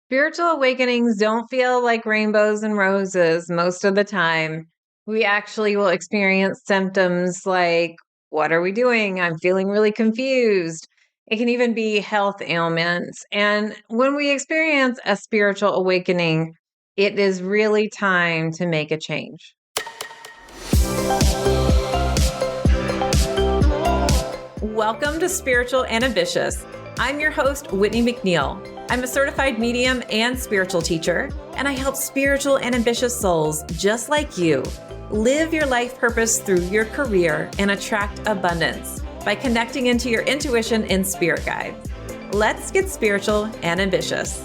Spiritual awakenings don't feel like rainbows and roses most of the time. We actually will experience symptoms like, what are we doing? I'm feeling really confused. It can even be health ailments. And when we experience a spiritual awakening, it is really time to make a change. Welcome to Spiritual and Ambitious. I'm your host, Whitney McNeil. I'm a certified medium and spiritual teacher, and I help spiritual and ambitious souls just like you live your life purpose through your career and attract abundance by connecting into your intuition and spirit guides. Let's get spiritual and ambitious.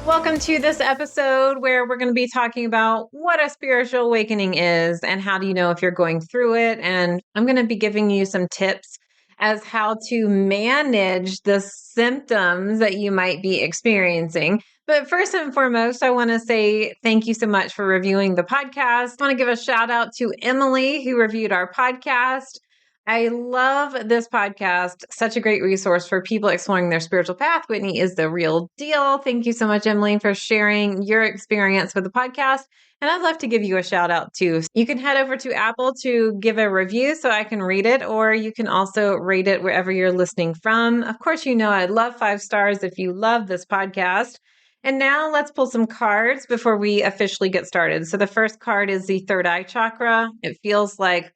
Welcome to this episode where we're going to be talking about what a spiritual awakening is and how do you know if you're going through it. And I'm going to be giving you some tips as how to manage the symptoms that you might be experiencing. But first and foremost, I want to say thank you so much for reviewing the podcast. I want to give a shout out to Emily who reviewed our podcast. I love this podcast. Such a great resource for people exploring their spiritual path. Whitney is the real deal. Thank you so much, Emily, for sharing your experience with the podcast. And I'd love to give you a shout out too. You can head over to Apple to give a review so I can read it, or you can also rate it wherever you're listening from. Of course, you know I love 5 stars if you love this podcast. And now let's pull some cards before we officially get started. So the first card is the third eye chakra. It feels like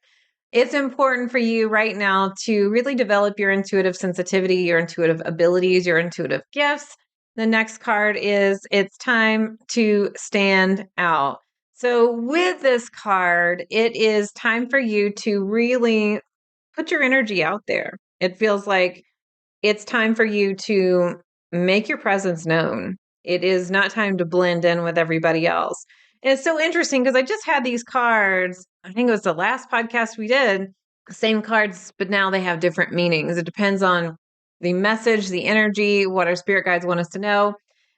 it's important for you right now to really develop your intuitive sensitivity, your intuitive abilities, your intuitive gifts. The next card is it's time to stand out. So with this card, it is time for you to really put your energy out there. It feels like it's time for you to make your presence known. It is not time to blend in with everybody else. And it's so interesting because I just had these cards. I think it was the last podcast we did, same cards, but now they have different meanings. It depends on the message, the energy, what our spirit guides want us to know.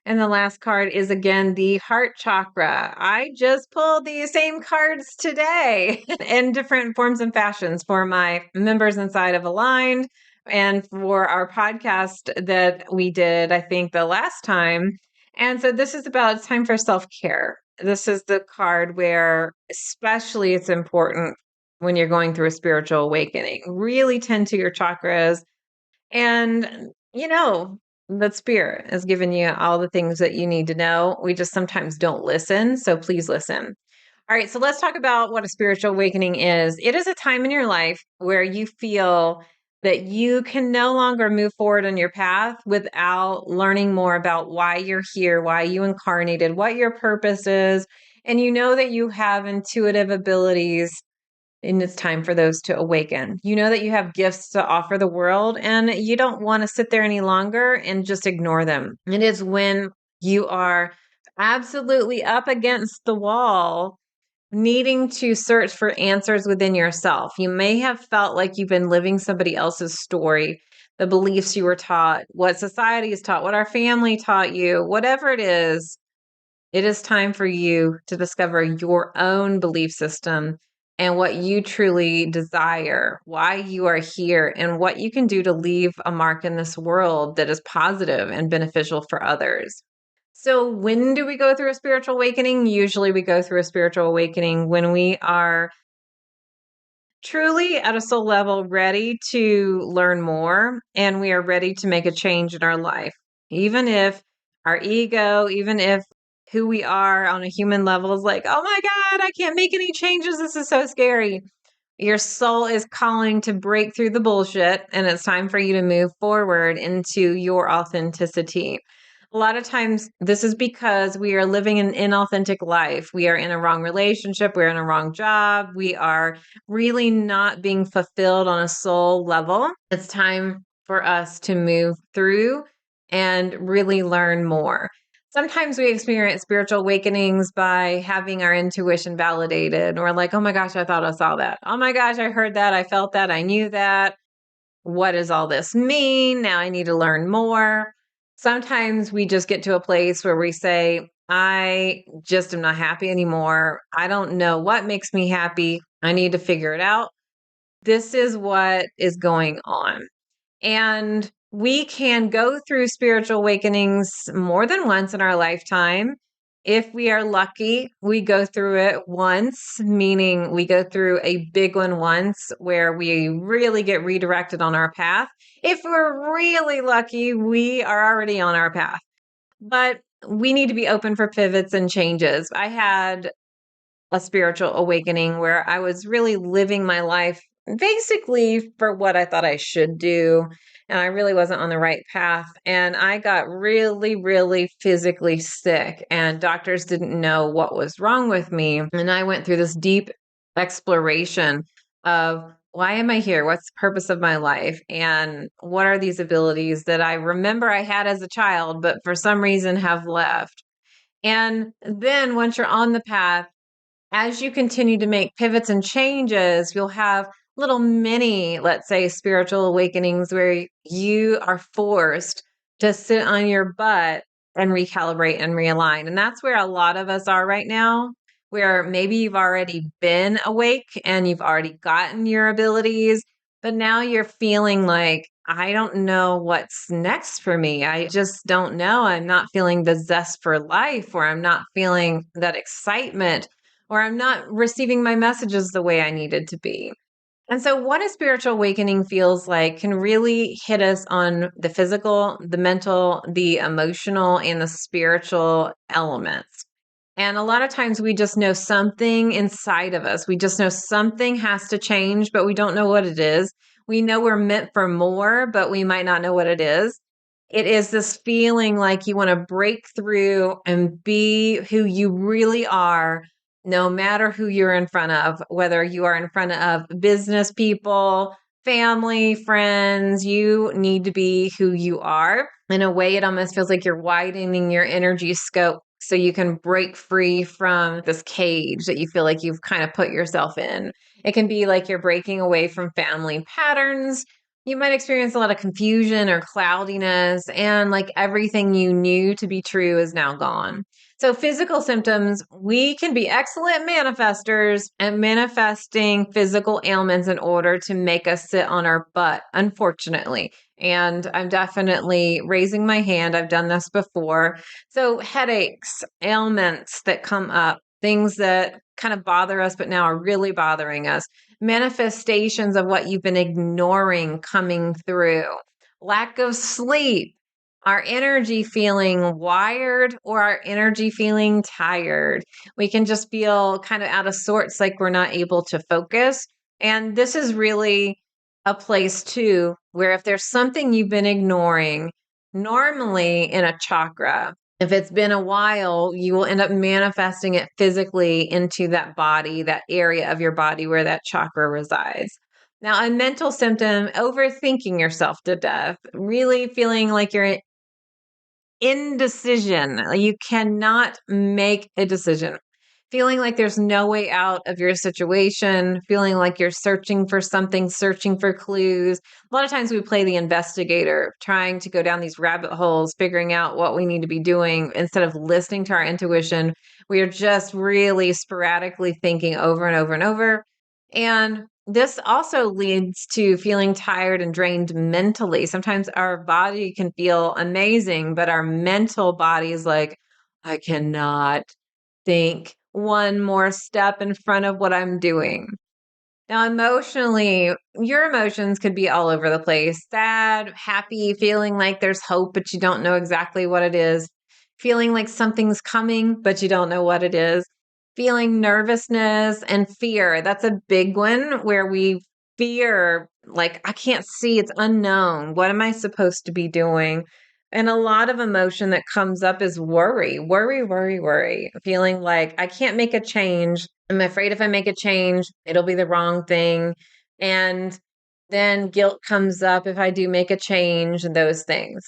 And the last card is again the heart chakra. I just pulled these same cards today in different forms and fashions for my members inside of Aligned and for our podcast that we did, I think the last time. And so this is about it's time for self-care. This is the card where especially it's important when you're going through a spiritual awakening. Really tend to your chakras. And, the spirit has given you all the things that you need to know. We just sometimes don't listen. So please listen. All right. So let's talk about what a spiritual awakening is. It is a time in your life where you feel that you can no longer move forward on your path without learning more about why you're here, why you incarnated, what your purpose is. And you know that you have intuitive abilities and it's time for those to awaken. You know that you have gifts to offer the world and you don't want to sit there any longer and just ignore them. It is when you are absolutely up against the wall, needing to search for answers within yourself. You may have felt like you've been living somebody else's story, the beliefs you were taught, what society has taught, what our family taught you, whatever it is time for you to discover your own belief system and what you truly desire, why you are here, and what you can do to leave a mark in this world that is positive and beneficial for others. So, when do we go through a spiritual awakening? Usually, we go through a spiritual awakening when we are truly at a soul level ready to learn more and we are ready to make a change in our life. Even if our ego, even if who we are on a human level is like, oh my God, I can't make any changes. This is so scary. Your soul is calling to break through the bullshit, and it's time for you to move forward into your authenticity. A lot of times, this is because we are living an inauthentic life. We are in a wrong relationship. We're in a wrong job. We are really not being fulfilled on a soul level. It's time for us to move through and really learn more. Sometimes we experience spiritual awakenings by having our intuition validated. We're like, oh my gosh, I thought I saw that. Oh my gosh, I heard that. I felt that. I knew that. What does all this mean? Now I need to learn more. Sometimes we just get to a place where we say, I just am not happy anymore. I don't know what makes me happy. I need to figure it out. this is what is going on. And we can go through spiritual awakenings more than once in our lifetime. If we are lucky, we go through it once, meaning we go through a big one once where we really get redirected on our path. If we're really lucky, we are already on our path. But we need to be open for pivots and changes. I had a spiritual awakening where I was really living my life basically for what I thought I should do. And I really wasn't on the right path. And I got really, really physically sick, and doctors didn't know what was wrong with me. And I went through this deep exploration of why am I here? What's the purpose of my life? And what are these abilities that I remember I had as a child, but for some reason have left? And then once you're on the path, as you continue to make pivots and changes, you'll have little mini, let's say, spiritual awakenings where you are forced to sit on your butt and recalibrate and realign. And that's where a lot of us are right now, where maybe you've already been awake and you've already gotten your abilities, but now you're feeling like, I don't know what's next for me. I just don't know. I'm not feeling the zest for life, or I'm not feeling that excitement, or I'm not receiving my messages the way I needed to be. And so, what a spiritual awakening feels like can really hit us on the physical, the mental, the emotional, and the spiritual elements. And a lot of times we just know something inside of us. We just know something has to change, but we don't know what it is. We know we're meant for more, but we might not know what it is. It is this feeling like you want to break through and be who you really are, no matter who you're in front of, whether you are in front of business people, family, friends. You need to be who you are. In a way, it almost feels like you're widening your energy scope so you can break free from this cage that you feel like you've kind of put yourself in. It can be like you're breaking away from family patterns. You might experience a lot of confusion or cloudiness, and like everything you knew to be true is now gone. So, physical symptoms, we can be excellent manifestors and manifesting physical ailments in order to make us sit on our butt, unfortunately. And I'm definitely raising my hand. I've done this before. So, headaches, ailments that come up, things that kind of bother us, but now are really bothering us, manifestations of what you've been ignoring coming through, lack of sleep, our energy feeling wired or our energy feeling tired. We can just feel kind of out of sorts, like we're not able to focus. And this is really a place too, where if there's something you've been ignoring, normally in a chakra, if it's been a while, you will end up manifesting it physically into that body, that area of your body where that chakra resides. Now, a mental symptom, overthinking yourself to death, really feeling like you're indecision. You cannot make a decision. Feeling like there's no way out of your situation, feeling like you're searching for something, searching for clues. A lot of times we play the investigator, trying to go down these rabbit holes, figuring out what we need to be doing instead of listening to our intuition. We are just really sporadically thinking over and over and over. And this also leads to feeling tired and drained mentally. Sometimes our body can feel amazing, but our mental body is like, I cannot think one more step in front of what I'm doing. Now, emotionally, your emotions could be all over the place: sad, happy, feeling like there's hope, but you don't know exactly what it is, feeling like something's coming, but you don't know what it is, feeling nervousness and fear. That's a big one where we fear, like, I can't see, it's unknown. What am I supposed to be doing? And a lot of emotion that comes up is worry, worry, worry, worry, feeling like I can't make a change. I'm afraid if I make a change, it'll be the wrong thing. And then guilt comes up if I do make a change and those things.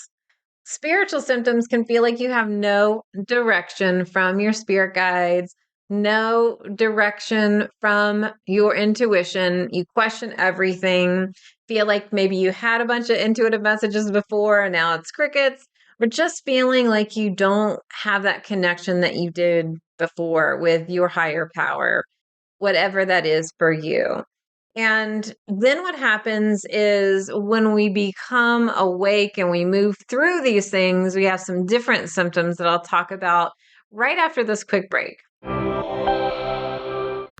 Spiritual symptoms can feel like you have no direction from your spirit guides, no direction from your intuition. You question everything, feel like maybe you had a bunch of intuitive messages before and now it's crickets, or just feeling like you don't have that connection that you did before with your higher power, whatever that is for you. And then what happens is when we become awake and we move through these things, we have some different symptoms that I'll talk about right after this quick break.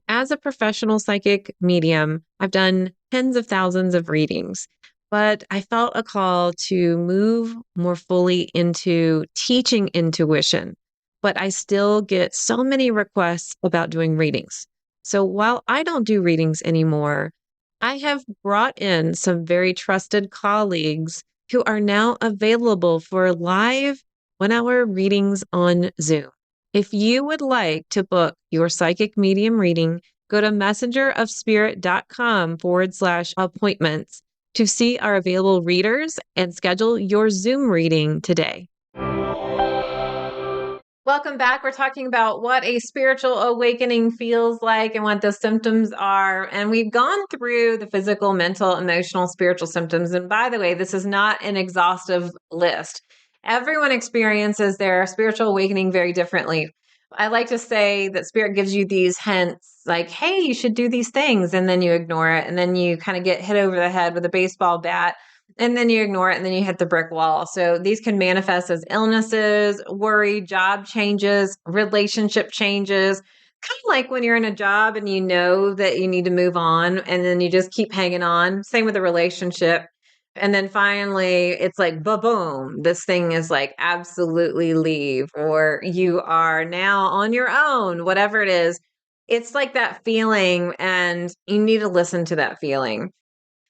As a professional psychic medium, I've done tens of thousands of readings, but I felt a call to move more fully into teaching intuition. But I still get so many requests about doing readings. So while I don't do readings anymore, I have brought in some very trusted colleagues who are now available for live 1 hour readings on Zoom. If you would like to book your psychic medium reading, go to messengerofspirit.com/appointments to see our available readers and schedule your Zoom reading today. Welcome back. We're talking about what a spiritual awakening feels like and what the symptoms are. And we've gone through the physical, mental, emotional, spiritual symptoms. And by the way, this is not an exhaustive list. Everyone experiences their spiritual awakening very differently. I like to say that spirit gives you these hints like, hey, you should do these things. And then you ignore it. And then you kind of get hit over the head with a baseball bat. And then you ignore it and then you hit the brick wall. So these can manifest as illnesses, worry, job changes, relationship changes. Kind of like when you're in a job and you know that you need to move on and then you just keep hanging on. Same with a relationship. And then finally, it's like, boom, this thing is like, absolutely leave, or you are now on your own, whatever it is. It's like that feeling, and you need to listen to that feeling.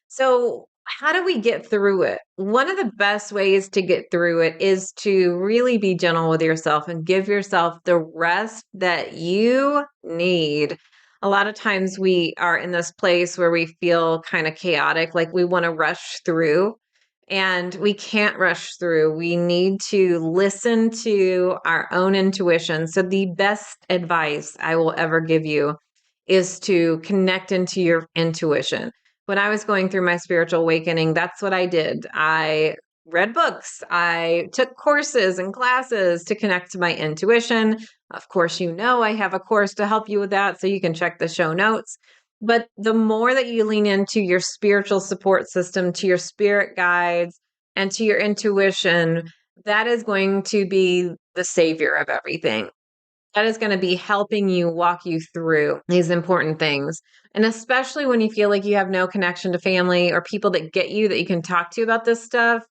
So, how do we get through it? One of the best ways to get through it is to really be gentle with yourself and give yourself the rest that you need. A lot of times we are in this place where we feel kind of chaotic, like we want to rush through, and we can't rush through. We need to listen to our own intuition. So, the best advice I will ever give you is to connect into your intuition. When I was going through my spiritual awakening, that's what I did. I read books, I took courses and classes to connect to my intuition. Of course, I have a course to help you with that, so you can check the show notes. But the more that you lean into your spiritual support system, to your spirit guides, and to your intuition, that is going to be the savior of everything. That is going to be helping you walk you through these important things. And especially when you feel like you have no connection to family or people that get you that you can talk to about this stuff,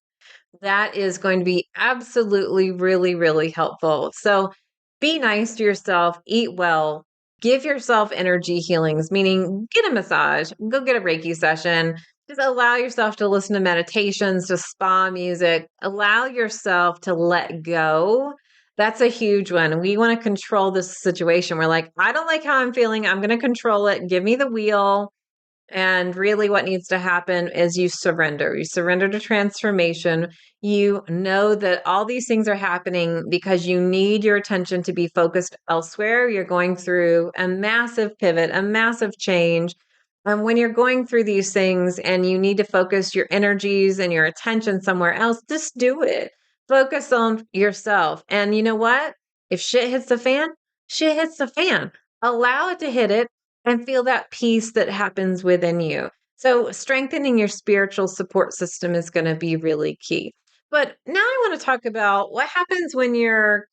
that is going to be absolutely really, really helpful. So be nice to yourself, eat well, give yourself energy healings, meaning get a massage, go get a Reiki session. Just allow yourself to listen to meditations, to spa music, allow yourself to let go. That's a huge one. We want to control this situation. We're like, I don't like how I'm feeling. I'm going to control it. Give me the wheel. And really, what needs to happen is you surrender. You surrender to transformation. You know that all these things are happening because you need your attention to be focused elsewhere. You're going through a massive pivot, a massive change. And when you're going through these things and you need to focus your energies and your attention somewhere else, just do it. Focus on yourself. And you know what? If shit hits the fan, shit hits the fan. Allow it to hit it and feel that peace that happens within you. So, strengthening your spiritual support system is going to be really key. But now I want to talk about what happens when you're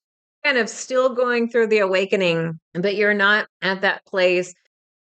kind of still going through the awakening, but you're not at that place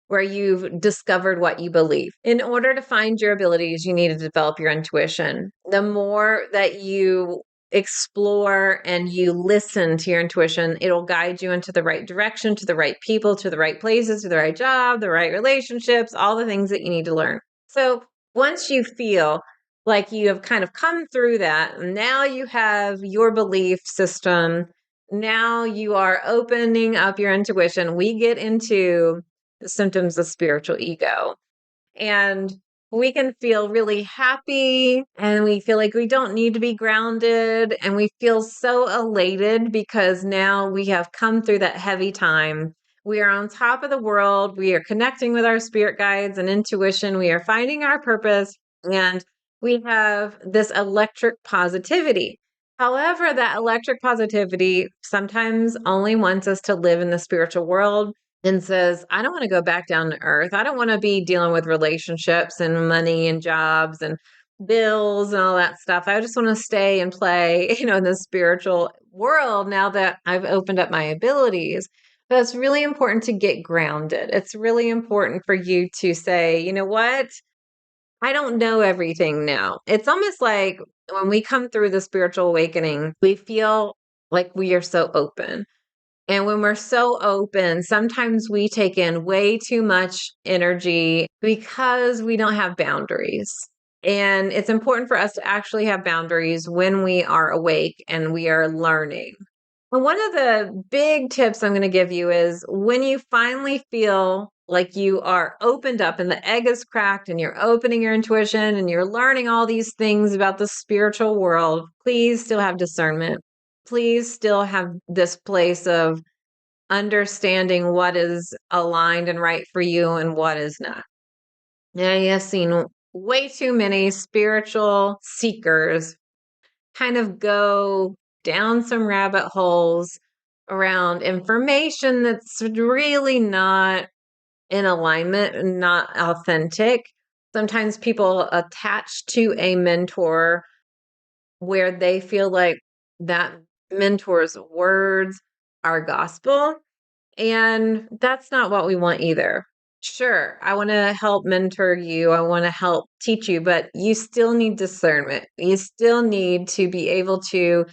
where you've discovered what you believe. In order to find your abilities, you need to develop your intuition. The more that you explore and you listen to your intuition, it'll guide you into the right direction, to the right people, to the right places, to the right job, the right relationships, all the things that you need to learn. So once you feel like you have kind of come through that, now you have your belief system. Now you are opening up your intuition. We get into the symptoms of spiritual ego. And we can feel really happy and we feel like we don't need to be grounded. And we feel so elated because now we have come through that heavy time. We are on top of the world. We are connecting with our spirit guides and intuition. We are finding our purpose. And we have this electric positivity. However, that electric positivity sometimes only wants us to live in the spiritual world. and says, I don't want to go back down to earth. I don't want to be dealing with relationships and money and jobs and bills and all that stuff. I just want to stay and play, in the spiritual world now that I've opened up my abilities. But it's really important to get grounded. It's really important for you to say, you know what? I don't know everything now. It's almost like when we come through the spiritual awakening, we feel like we are so open. And when we're so open, sometimes we take in way too much energy because we don't have boundaries. And it's important for us to actually have boundaries when we are awake and we are learning. Well, one of the big tips I'm going to give you is when you finally feel like you are opened up and the egg is cracked and you're opening your intuition and you're learning all these things about the spiritual world, please still have discernment. Please still have this place of understanding what is aligned and right for you and what is not. Now, I've seen way too many spiritual seekers kind of go down some rabbit holes around information that's really not in alignment and not authentic. Sometimes people attach to a mentor where they feel like that mentor's words are gospel. And that's not what we want either. Sure, I want to help mentor you. I want to help teach you, but you still need discernment. You still need to be able to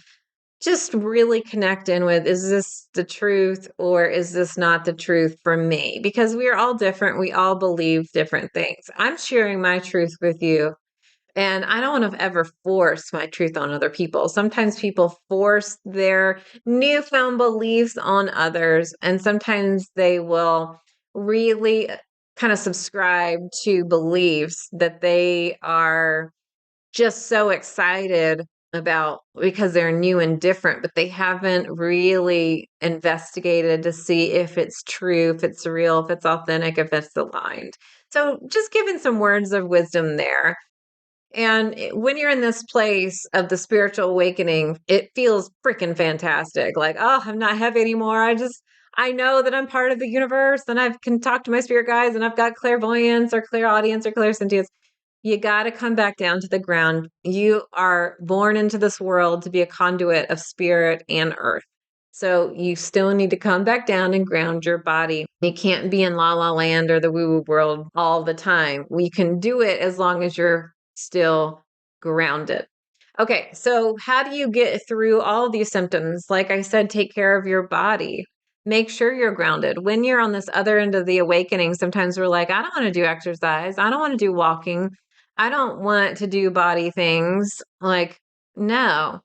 just really connect in with, is this the truth or is this not the truth for me? Because we are all different. We all believe different things. I'm sharing my truth with you. And I don't want to ever force my truth on other people. Sometimes people force their newfound beliefs on others, and sometimes they will really kind of subscribe to beliefs that they are just so excited about because they're new and different, but they haven't really investigated to see if it's true, if it's real, if it's authentic, if it's aligned. So, just giving some words of wisdom there. And when you're in this place of the spiritual awakening, it feels freaking fantastic. Like, oh, I'm not heavy anymore. I know that I'm part of the universe and I can talk to my spirit guides and I've got clairvoyance or clairaudience or clairsentience. You got to come back down to the ground. You are born into this world to be a conduit of spirit and earth. So you still need to come back down and ground your body. You can't be in la la land or the woo woo world all the time. We can do it as long as you're still grounded. Okay, so how do you get through all these symptoms? Like I said, take care of your body. Make sure you're grounded. When you're on this other end of the awakening, sometimes we're like, I don't want to do exercise. I don't want to do walking. I don't want to do body things. Like, no,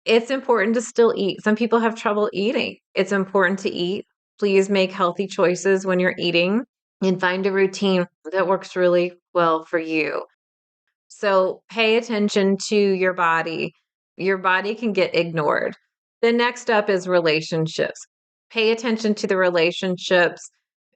it's important to still eat. Some people have trouble eating. It's important to eat. Please make healthy choices when you're eating and find a routine that works really well for you. So pay attention to your body. Your body can get ignored. The next up is relationships. Pay attention to the relationships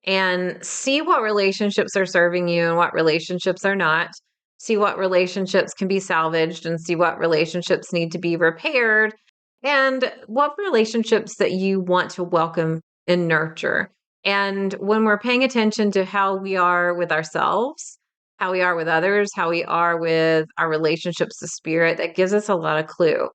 and see what relationships are serving you and what relationships are not. See what relationships can be salvaged and see what relationships need to be repaired and what relationships that you want to welcome and nurture. And when we're paying attention to how we are with ourselves, how we are with others, how we are with our relationships to spirit, that gives us a lot of clue.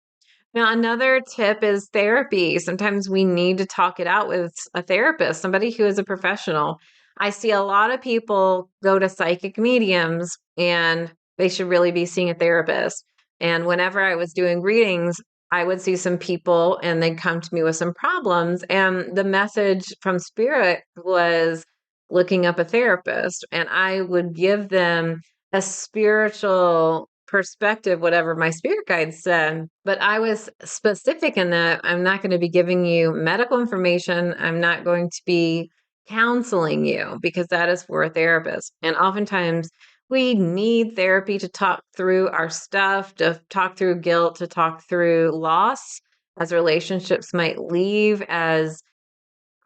Now, another tip is therapy. Sometimes we need to talk it out with a therapist, somebody who is a professional. I see a lot of people go to psychic mediums and they should really be seeing a therapist. And whenever I was doing readings, I would see some people and they'd come to me with some problems. And the message from spirit was looking up a therapist. And I would give them a spiritual perspective, whatever my spirit guide said. But I was specific in that I'm not going to be giving you medical information. I'm not going to be counseling you because that is for a therapist. And oftentimes we need therapy to talk through our stuff, to talk through guilt, to talk through loss as relationships might leave, as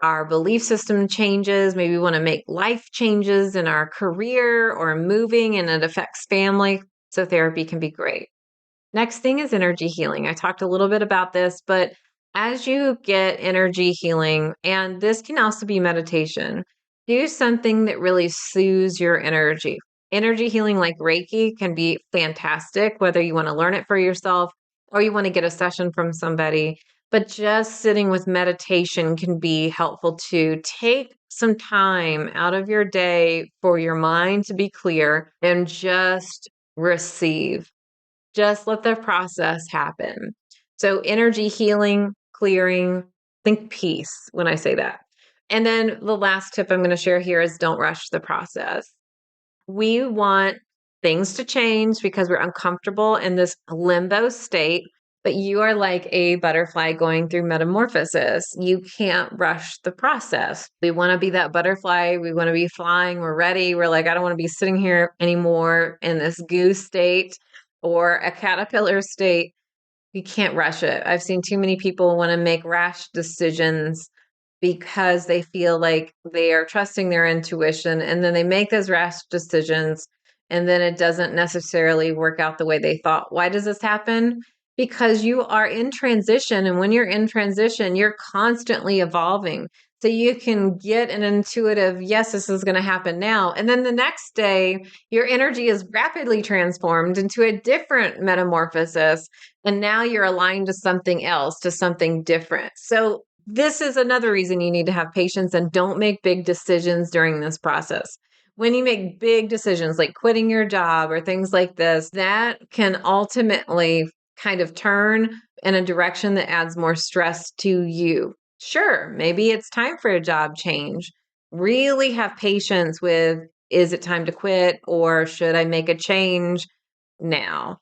our belief system changes. Maybe we want to make life changes in our career or moving and it affects family. So therapy can be great. Next thing is energy healing. I talked a little bit about this, but As you get energy healing, and this can also be meditation, do something that really soothes your energy. Energy healing like Reiki can be fantastic, whether you want to learn it for yourself or you want to get a session from somebody. But just sitting with meditation can be helpful too. Take some time out of your day for your mind to be clear and just receive. Just let the process happen. So energy healing, clearing, think peace when I say that. And then the last tip I'm going to share here is don't rush the process. We want things to change because we're uncomfortable in this limbo state, but you are like a butterfly going through metamorphosis. You can't rush the process. We want to be that butterfly. We want to be flying. We're ready. We're like, I don't want to be sitting here anymore in this goose state or a caterpillar state. You can't rush it. I've seen too many people want to make rash decisions because they feel like they are trusting their intuition, and then they make those rash decisions and then it doesn't necessarily work out the way they thought. Why does this happen? Because you are in transition, and when you're in transition, you're constantly evolving. So you can get an intuitive, yes, this is going to happen now. And then the next day, your energy is rapidly transformed into a different metamorphosis. And now you're aligned to something else, to something different. So this is another reason you need to have patience and don't make big decisions during this process. When you make big decisions like quitting your job or things like this, that can ultimately kind of turn in a direction that adds more stress to you. Sure, maybe it's time for a job change. Really have patience with, is it time to quit or should I make a change now?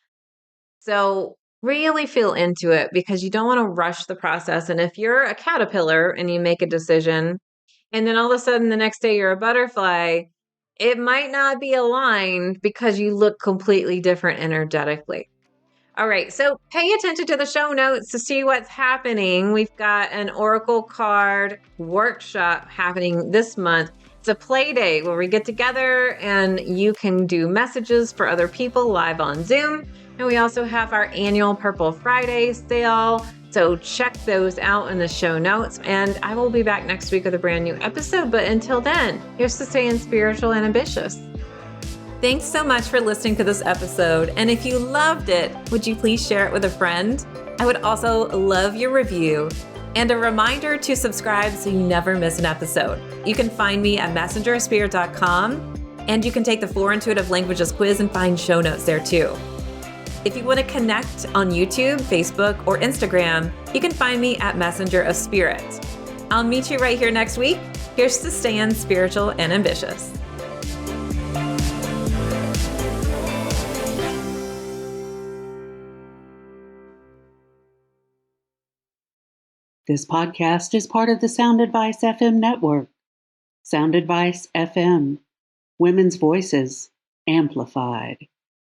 So really feel into it because you don't want to rush the process. And if you're a caterpillar and you make a decision, and then all of a sudden the next day you're a butterfly, it might not be aligned because you look completely different energetically. All right, so pay attention to the show notes to see what's happening. We've got an Oracle card workshop happening this month. It's a play day where we get together and you can do messages for other people live on Zoom. And we also have our annual Purple Friday sale. So check those out in the show notes. And I will be back next week with a brand new episode. But until then, here's to staying spiritual and ambitious. Thanks so much for listening to this episode. And if you loved it, would you please share it with a friend? I would also love your review and a reminder to subscribe so you never miss an episode. You can find me at messengerofspirit.com, and you can take the 4 Intuitive Languages quiz and find show notes there too. If you want to connect on YouTube, Facebook, or Instagram, you can find me at Messenger of Spirit. I'll meet you right here next week. Here's to staying spiritual and ambitious. This podcast is part of the Sound Advice FM network. Sound Advice FM. Women's voices amplified.